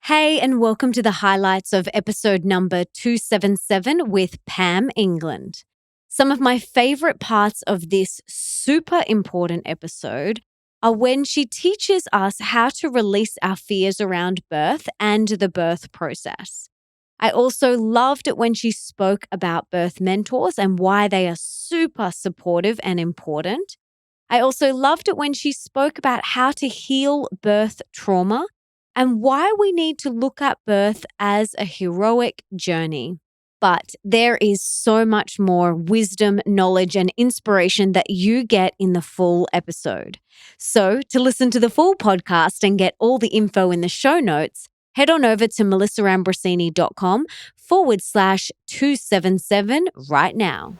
Hey, and welcome to the highlights of episode number 277 with Pam England. Some of my favorite parts of this super important episode are when she teaches us how to release our fears around birth and the birth process. I also loved it when she spoke about birth mentors and why they are super supportive and important. I also loved it when she spoke about how to heal birth trauma and why we need to look at birth as a heroic journey. But there is so much more wisdom, knowledge, and inspiration that you get in the full episode. So to listen to the full podcast and get all the info in the show notes, head on over to melissaambrosini.com/277 right now.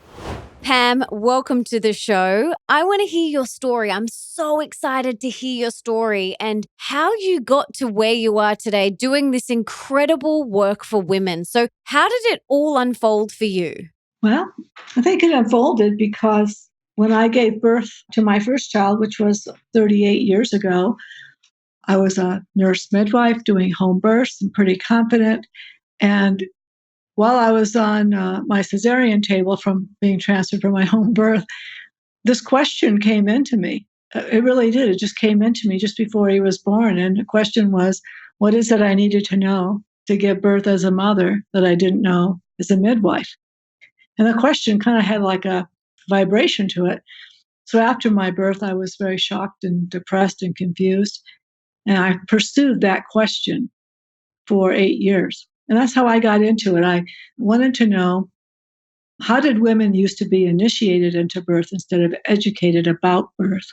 Pam, welcome to the show. I want to hear your story. I'm so excited to hear your story and how you got to where you are today doing this incredible work for women. So how did it all unfold for you? Well, I think it unfolded because when I gave birth to my first child, which was 38 years ago, I was a nurse-midwife doing home births and pretty confident. And while I was on my cesarean table from being transferred from my home birth, this question came into me. It really did. It just came into me just before he was born. And the question was, what is it I needed to know to give birth as a mother that I didn't know as a midwife? And the question kind of had like a vibration to it. So after my birth, I was very shocked and depressed and confused. And I pursued that question for 8 years. And that's how I got into it. I wanted to know, how did women used to be initiated into birth instead of educated about birth?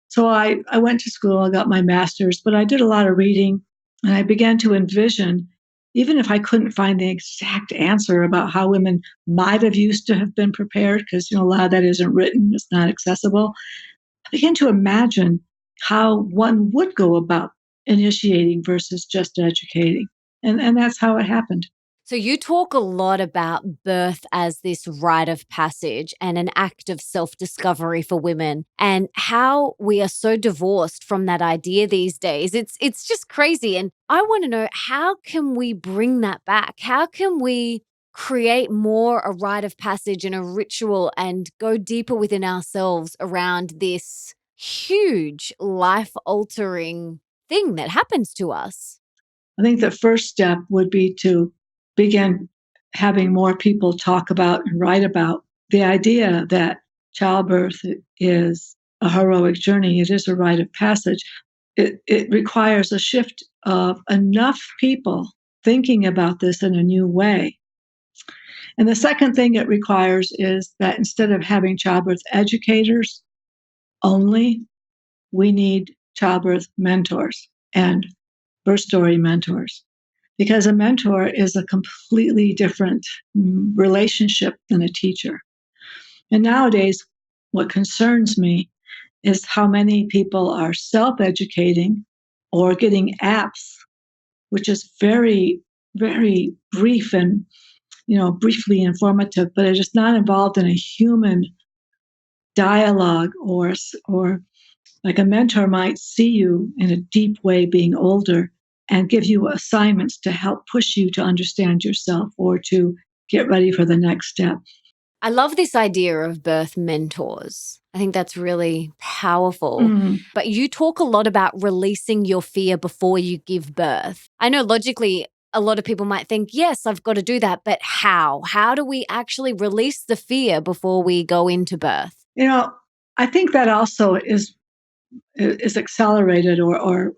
So I went to school, I got my master's, but I did a lot of reading and I began to envision, even if I couldn't find the exact answer about how women might have used to have been prepared, because a lot of that isn't written, it's not accessible. I began to imagine how one would go about initiating versus just educating. And that's how it happened. So you talk a lot about birth as this rite of passage and an act of self-discovery for women and how we are so divorced from that idea these days. It's just crazy. And I want to know, how can we bring that back? How can we create more a rite of passage and a ritual and go deeper within ourselves around this huge life-altering thing that happens to us? I think the first step would be to begin having more people talk about and write about the idea that childbirth is a heroic journey. It is a rite of passage. It requires a shift of enough people thinking about this in a new way. And the second thing it requires is that instead of having childbirth educators only, we need childbirth mentors and birth story mentors, because a mentor is a completely different relationship than a teacher. And nowadays, what concerns me is how many people are self-educating or getting apps, which is very, very brief and, briefly informative, but it is not involved in a human dialogue or like a mentor might see you in a deep way being older and give you assignments to help push you to understand yourself or to get ready for the next step. I love this idea of birth mentors. I think that's really powerful. But you talk a lot about releasing your fear before you give birth. I know logically a lot of people might think, yes, I've got to do that, but how? How do we actually release the fear before we go into birth? I think that also is accelerated or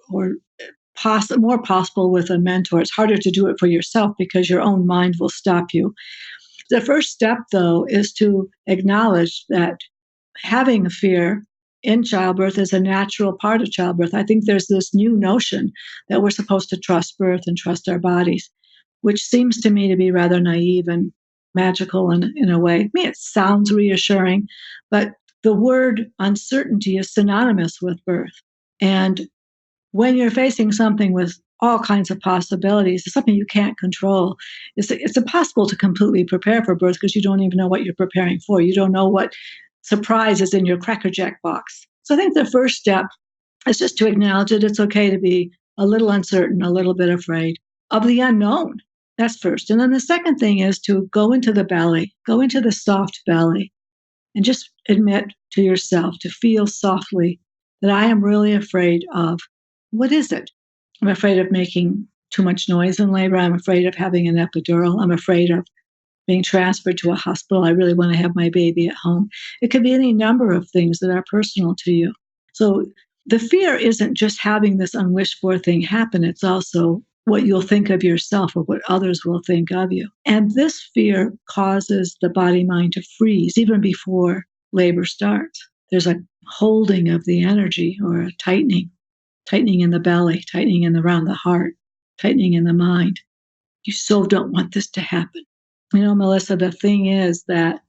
more possible with a mentor. It's harder to do it for yourself because your own mind will stop you. The first step, though, is to acknowledge that having a fear in childbirth is a natural part of childbirth. I think there's this new notion that we're supposed to trust birth and trust our bodies, which seems to me to be rather naive and magical in a way. I mean, it sounds reassuring, but the word uncertainty is synonymous with birth. And when you're facing something with all kinds of possibilities, it's something you can't control. It's impossible to completely prepare for birth because you don't even know what you're preparing for. You don't know what surprise is in your Cracker Jack box. So I think the first step is just to acknowledge that it's okay to be a little uncertain, a little bit afraid. of the unknown. That's first. And then the second thing is to go into the belly, go into the soft belly, and just admit to yourself, to feel softly that I am really afraid of, what is it? I'm afraid of making too much noise in labor. I'm afraid of having an epidural. I'm afraid of being transferred to a hospital. I really want to have my baby at home. It could be any number of things that are personal to you. So the fear isn't just having this unwished for thing happen, it's also what you'll think of yourself or what others will think of you. And this fear causes the body mind to freeze even before labor starts. There's a holding of the energy or a tightening in the belly, tightening around the heart, tightening in the mind. You so don't want this to happen. You know, Melissa, the thing is that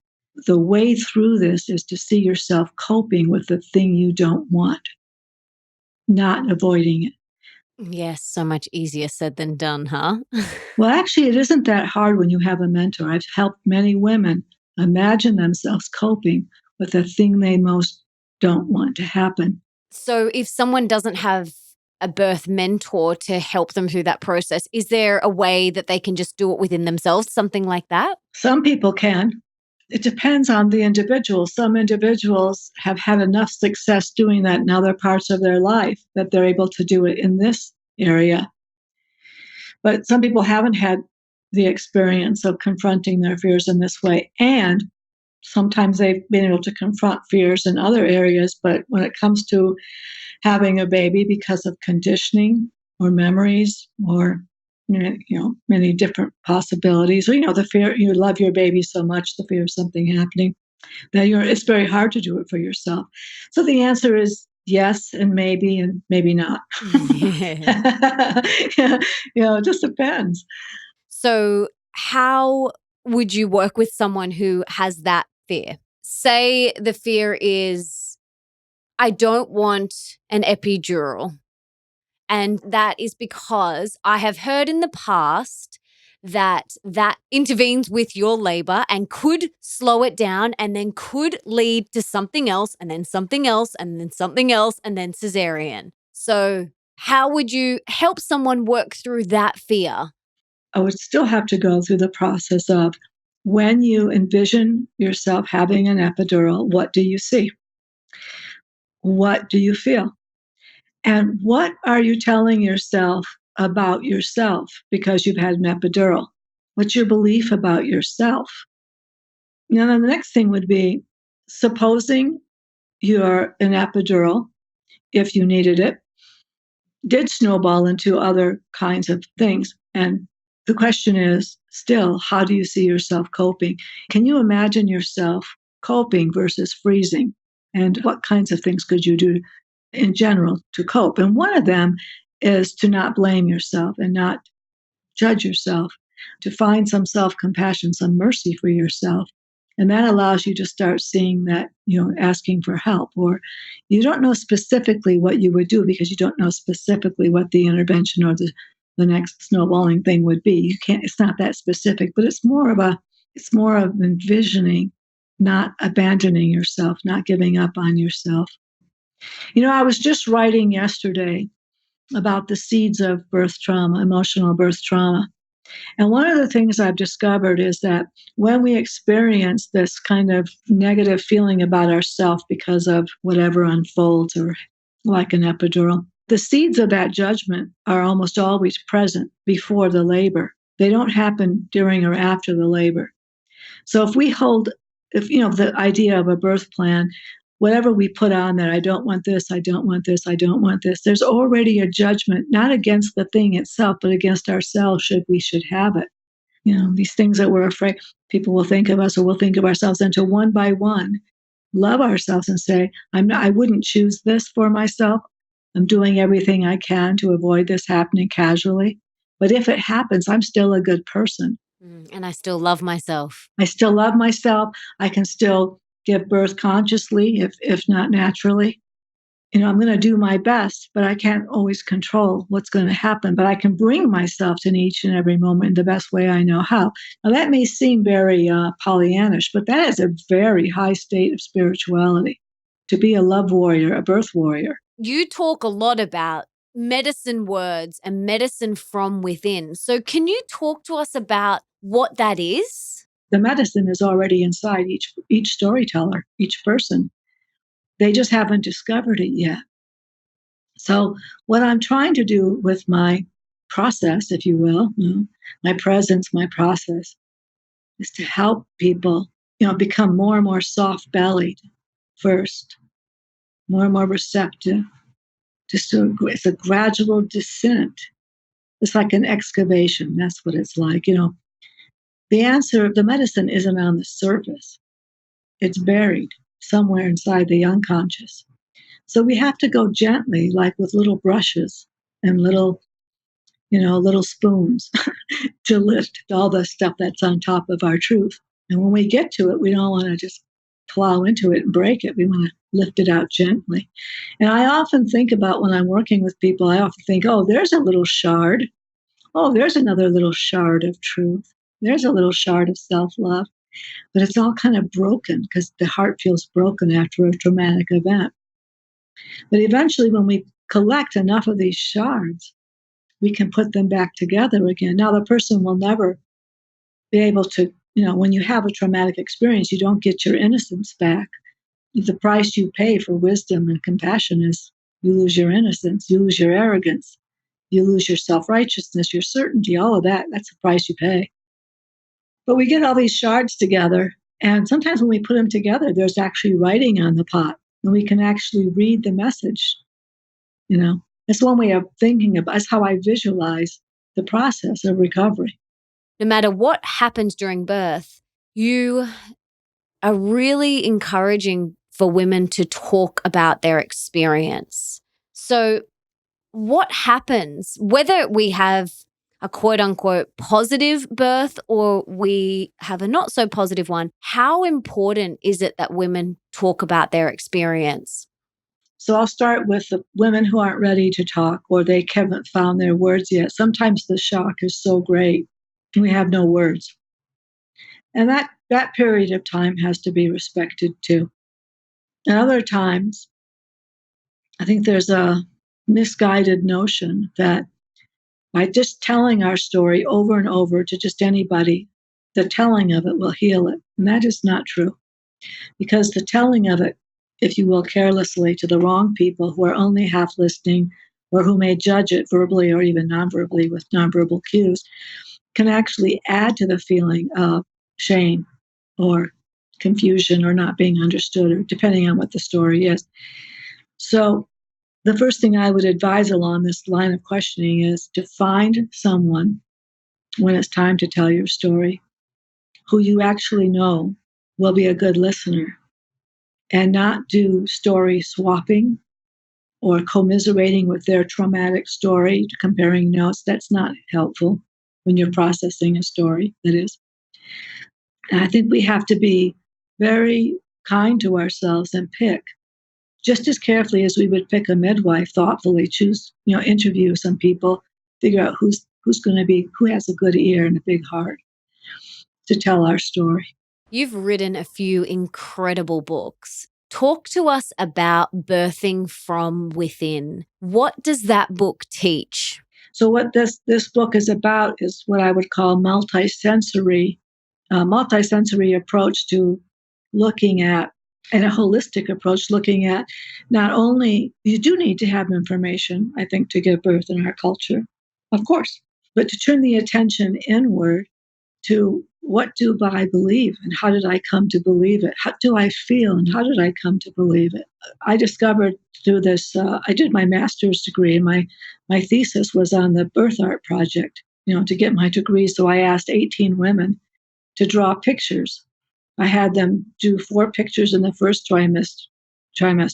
the way through this is to see yourself coping with the thing you don't want, not avoiding it. Yes, so much easier said than done, huh? Well, actually, it isn't that hard when you have a mentor. I've helped many women imagine themselves coping with the thing they most don't want to happen. So if someone doesn't have a birth mentor to help them through that process, is there a way that they can just do it within themselves, something like that? Some people can. It depends on the individual. Some individuals have had enough success doing that in other parts of their life that they're able to do it in this area. But some people haven't had the experience of confronting their fears in this way. And sometimes they've been able to confront fears in other areas. But when it comes to having a baby because of conditioning or memories or many different possibilities, or the fear, you love your baby so much, the fear of something happening, that it's very hard to do it for yourself. So the answer is yes, and maybe not. It just depends. So how would you work with someone who has that fear? Say the fear is, I don't want an epidural. And that is because I have heard in the past that intervenes with your labor and could slow it down and then could lead to something else and then something else and then something else and then cesarean. So how would you help someone work through that fear? I would still have to go through the process of, when you envision yourself having an epidural, what do you see? What do you feel? And what are you telling yourself about yourself because you've had an epidural? What's your belief about yourself? Now, then the next thing would be, supposing you're an epidural, if you needed it, did snowball into other kinds of things. And the question is still, how do you see yourself coping? Can you imagine yourself coping versus freezing? And what kinds of things could you do in general to cope? And one of them is to not blame yourself and not judge yourself, to find some self-compassion, some mercy for yourself. And that allows you to start seeing that, asking for help, or you don't know specifically what you would do because you don't know specifically what the intervention or the next snowballing thing would be. You can't, it's not that specific, but it's more of envisioning, not abandoning yourself, not giving up on yourself. I was just writing yesterday about the seeds of birth trauma, emotional birth trauma. And one of the things I've discovered is that when we experience this kind of negative feeling about ourselves because of whatever unfolds, or like an epidural, the seeds of that judgment are almost always present before the labor. They don't happen during or after the labor. So if the idea of a birth plan, whatever we put on there, I don't want this, I don't want this, I don't want this, there's already a judgment, not against the thing itself, but against ourselves, should have it. These things that we're afraid people will think of us, or we'll think of ourselves, and to one by one love ourselves and say, I wouldn't choose this for myself. I'm doing everything I can to avoid this happening casually. But if it happens, I'm still a good person. And I still love myself. I still love myself. I can still give birth consciously, if not naturally. I'm going to do my best, but I can't always control what's going to happen. But I can bring myself to each and every moment in the best way I know how. Now, that may seem very Pollyannish, but that is a very high state of spirituality, to be a love warrior, a birth warrior. You talk a lot about medicine words and medicine from within. So can you talk to us about what that is? The medicine is already inside each storyteller, each person. They just haven't discovered it yet. So what I'm trying to do with my process, if you will, my presence, my process, is to help people, become more and more soft-bellied first, more and more receptive. It's a gradual descent. It's like an excavation. That's what it's like. The answer, the medicine isn't on the surface. It's buried somewhere inside the unconscious. So we have to go gently, like with little brushes and little spoons to lift all the stuff that's on top of our truth. And when we get to it, we don't want to just plow into it and break it. We want to lift it out gently. And I often think about when I'm working with people, I often think, oh, there's a little shard. Oh, there's another little shard of truth. There's a little shard of self-love. But it's all kind of broken because the heart feels broken after a traumatic event. But eventually, when we collect enough of these shards, we can put them back together again. Now, the person will never be able to, when you have a traumatic experience, you don't get your innocence back. The price you pay for wisdom and compassion is you lose your innocence, you lose your arrogance, you lose your self-righteousness, your certainty, all of that. That's the price you pay. But we get all these shards together, and sometimes when we put them together, there's actually writing on the pot, and we can actually read the message. That's one way of thinking about. That's how I visualize the process of recovery. No matter what happens during birth, you are really encouraging for women to talk about their experience. So what happens, whether we have a quote unquote positive birth or we have a not so positive one, how important is it that women talk about their experience? So I'll start with the women who aren't ready to talk or they haven't found their words yet. Sometimes the shock is so great, we have no words. And that period of time has to be respected too. And other times, I think there's a misguided notion that by just telling our story over and over to just anybody, the telling of it will heal it. And that is not true. Because the telling of it, if you will, carelessly to the wrong people who are only half listening or who may judge it verbally or even non-verbally with nonverbal cues, can actually add to the feeling of shame or confusion or not being understood, or depending on what the story is. So the first thing I would advise along this line of questioning is to find someone when it's time to tell your story who you actually know will be a good listener and not do story swapping or commiserating with their traumatic story, comparing notes. That's not helpful when you're processing a story, that is. And I think we have to be very kind to ourselves and pick just as carefully as we would pick a midwife, thoughtfully choose, interview some people, figure out who's going to be, who has a good ear and a big heart to tell our story. You've written a few incredible books. Talk to us about birthing from within. What does that book teach? So what this book is about is what I would call multisensory approach to looking at, and a holistic approach looking at not only, you do need to have information, I think, to give birth in our culture, of course, but to turn the attention inward to what do I believe and how did I come to believe it? How do I feel and how did I come to believe it? I discovered through this, I did my master's degree and my thesis was on the birth art project, to get my degree. So I asked 18 women to draw pictures. I had them do 4 pictures in the first trimester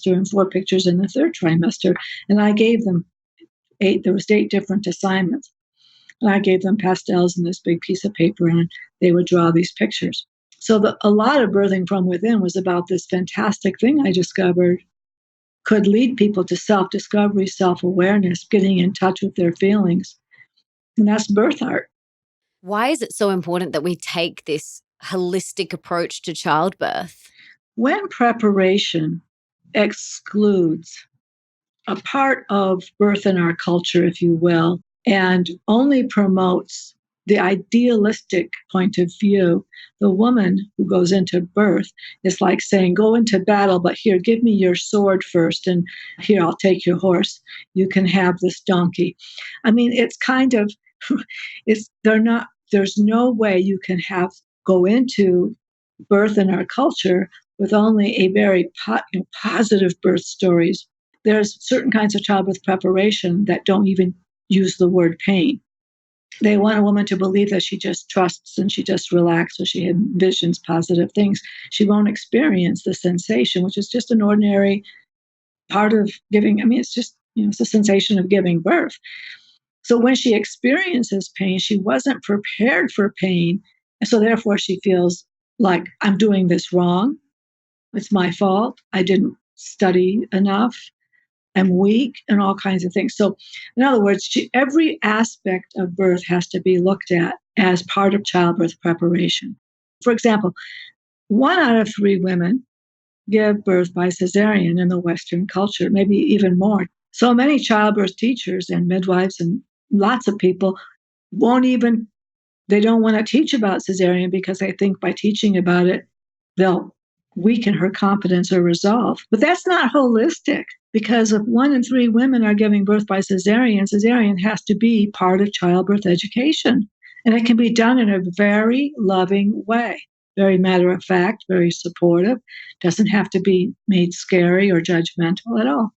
and 4 pictures in the third trimester. And I gave them 8, there was 8 different assignments. And I gave them pastels and this big piece of paper, and they would draw these pictures. So a lot of birthing from within was about this fantastic thing I discovered could lead people to self-discovery, self-awareness, getting in touch with their feelings. And that's birth art. Why is it so important that we take this holistic approach to childbirth? When preparation excludes a part of birth in our culture, if you will, and only promotes the idealistic point of view. The woman who goes into birth is like saying, go into battle, but here, give me your sword first, and here, I'll take your horse. You can have this donkey. I mean, it's kind of, there's no way you can go into birth in our culture with only a very positive birth stories. There's certain kinds of childbirth preparation that don't even use the word pain. They want a woman to believe that she just trusts and she just relaxes, or she envisions positive things. She won't experience the sensation, which is just an ordinary part of giving. I mean, it's just, it's the sensation of giving birth. So when she experiences pain, she wasn't prepared for pain. And so therefore she feels like, I'm doing this wrong. It's my fault. I didn't study enough. I'm weak, and all kinds of things. So in other words, every aspect of birth has to be looked at as part of childbirth preparation. For example, 1 out of 3 women give birth by cesarean in the Western culture, maybe even more. So many childbirth teachers and midwives and lots of people they don't want to teach about cesarean because they think by teaching about it, they'll weaken her confidence or resolve. But that's not holistic, because if 1 in 3 women are giving birth by cesarean has to be part of childbirth education. And it can be done in a very loving way, very matter of fact, very supportive, doesn't have to be made scary or judgmental at all.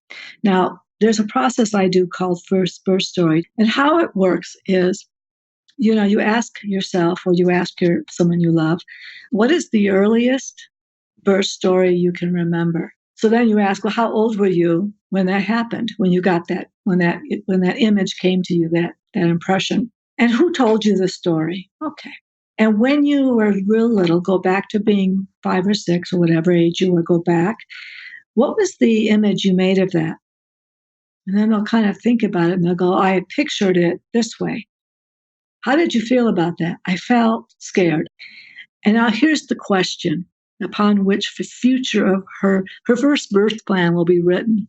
Now, there's a process I do called first birth story. And how it works is, you ask yourself, or you ask someone you love, what is the earliest birth story you can remember? So then you ask, well, how old were you when that happened, when you got that, when that image came to you, that impression? And who told you the story? Okay. And when you were real little, go back to being 5 or 6 or whatever age you were, go back. What was the image you made of that? And then they'll kind of think about it and they'll go, I pictured it this way. How did you feel about that? I felt scared. And now here's the question upon which the future of her first birth plan will be written.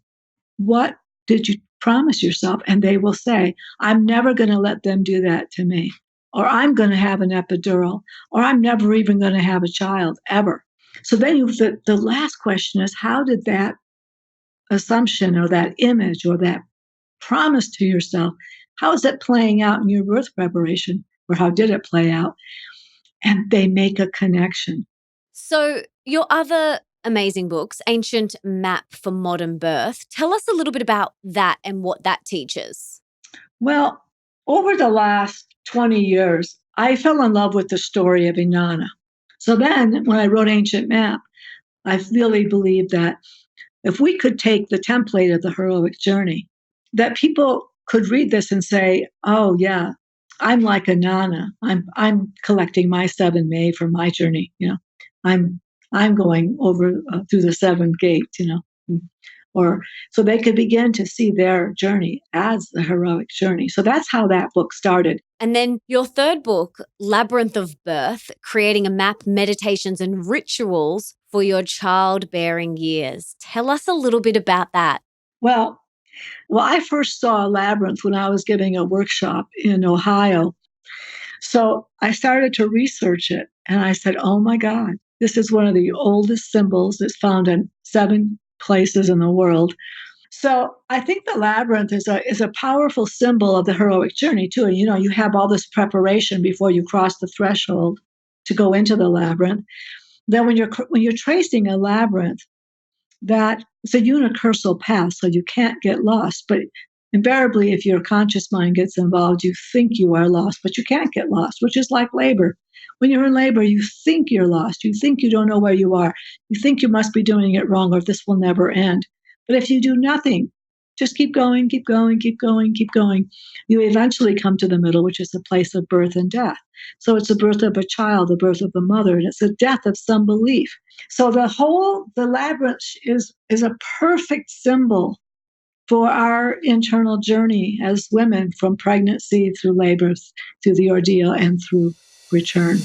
What did you promise yourself? And they will say, I'm never going to let them do that to me, or I'm going to have an epidural, or I'm never even going to have a child ever. So then the last question is, how did that assumption or that image or that promise to yourself, how is it playing out in your birth preparation, or how did it play out? And they make a connection. So your other amazing books, Ancient Map for Modern Birth, tell us a little bit about that and what that teaches. Well, over the last 20 years, I fell in love with the story of Inanna. So then when I wrote Ancient Map, I really believed that if we could take the template of the heroic journey, that people could read this and say, oh yeah, I'm like Inanna. I'm collecting my 7 May for my journey. I'm going over through the 7th gate. Or so they could begin to see their journey as the heroic journey. So that's how that book started. And then your third book, Labyrinth of Birth, creating a map, meditations, and rituals for your childbearing years. Tell us a little bit about that. Well, I first saw Labyrinth when I was giving a workshop in Ohio. So I started to research it, and I said, oh my God, this is one of the oldest symbols. It's found in 7 places in the world. So I think the labyrinth is a powerful symbol of the heroic journey too. And you have all this preparation before you cross the threshold to go into the labyrinth. Then when you're tracing a labyrinth, that it's a unicursal path, so you can't get lost. But invariably, if your conscious mind gets involved, you think you are lost, but you can't get lost, which is like labor. When you're in labor, you think you're lost. You think you don't know where you are. You think you must be doing it wrong, or this will never end. But if you do nothing, just keep going, keep going, keep going, keep going, you eventually come to the middle, which is the place of birth and death. So it's the birth of a child, the birth of a mother, and it's the death of some belief. So the labyrinth is a perfect symbol for our internal journey as women, from pregnancy through labor, through the ordeal, and through return.